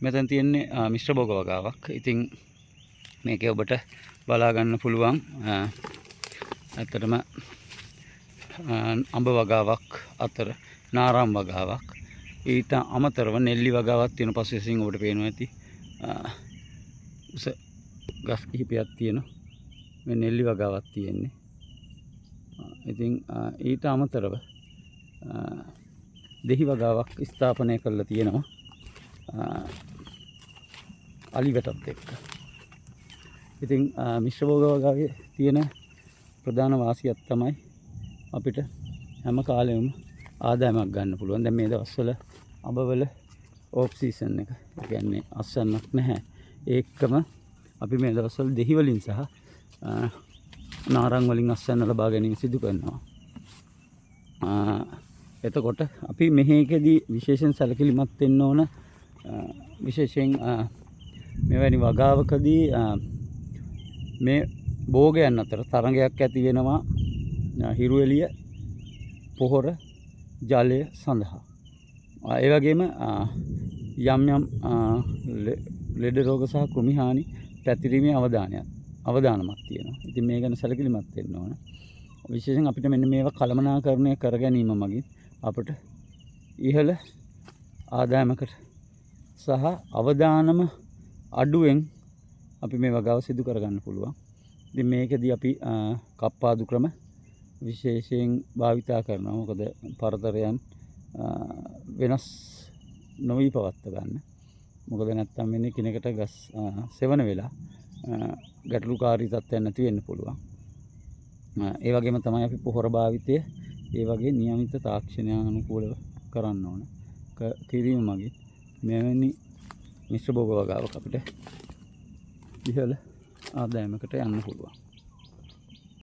මෙතන තියෙන්නේ මිශ්‍ර භෝග වගාවක්. ඉතින් මේකේ ඔබට බලා ගන්න පුළුවන් ඇත්තටම අඹ වගාවක් අතර නාරම් වගාවක්. ඊට අමතරව නෙල්ලි වගාවක් තියෙන පසුසින් ඔබට පේනවා ඇති. උස ගස් කිහිපයක් තියෙනවා. මේ නෙල්ලි වගාවක් තියෙන්නේ. ඉතින් ඊට අමතරව දෙහි වගාවක් ස්ථාපනය කරලා තියෙනවා. අලිවටත් එක්ක. ඉතින් මිශ්‍ර භෝග වගාවේ තියෙන ප්‍රධාන වාසියක් තමයි අපිට හැම කාලෙම ආදායමක් ගන්න පුළුවන්. දැන් මේ දවස්වල අඹවල ඕෆ් සීසන් එක. ඒ කියන්නේ අස්වැන්නක් නැහැ. ඒකම අපි මේ දවස්වල දෙහි වලින් සහ නාරං වලින් අස්වැන්න ලබා ගැනීම සිදු කරනවා. එතකොට අපි මෙහෙකදී විශේෂයෙන් සැලකිලිමත් වෙන්න ඕන. විශේෂයෙන් මෙවැනි වගාවකදී මේ භෝගයන් අතර තරඟයක් ඇති වෙනවා. හිරු එළිය, පොහොර, ජලය සඳහා. ඒ වගේම යම් යම් ලෙඩ රෝග සහ කෘමි හානි පැතිරීමේ අවදානමක් තියෙනවා. ඉතින් මේ ගැන සැලකිලිමත් වෙන්න ඕන. විශේෂයෙන් අපිට මෙන්න මේවා කළමනාකරණය කර ගැනීම මගින් අපට ඉහළ ආදායමකට සහ අවදානම අඩුවෙන් අපි මේ වගාව සිදු කරගන්න පුළුවන්. ඉතින් මේකදී අපි කප්පාදු ක්‍රම විශේෂයෙන් භාවිතා කරනවා. මොකද පරතරයන් වෙනස් නොවී පවත්ව ගන්න. මොකද නැත්තම් වෙන්නේ කිනකට ගස් සෙවන වෙලා ගැටලුකාරී තත්ත්වයන් නැති වෙන්න පුළුවන්. ඒ වගේම තමයි අපි පොහොර භාවිතය ඒ වගේ නියමිත තාක්ෂණානුකූලව කරන්න ඕන. කිරීම මගින් මෙවැනි මිශ්‍ර භෝග වගාවක් අපිට ඉහළ ආදායමකට යන්න පුළුවන්.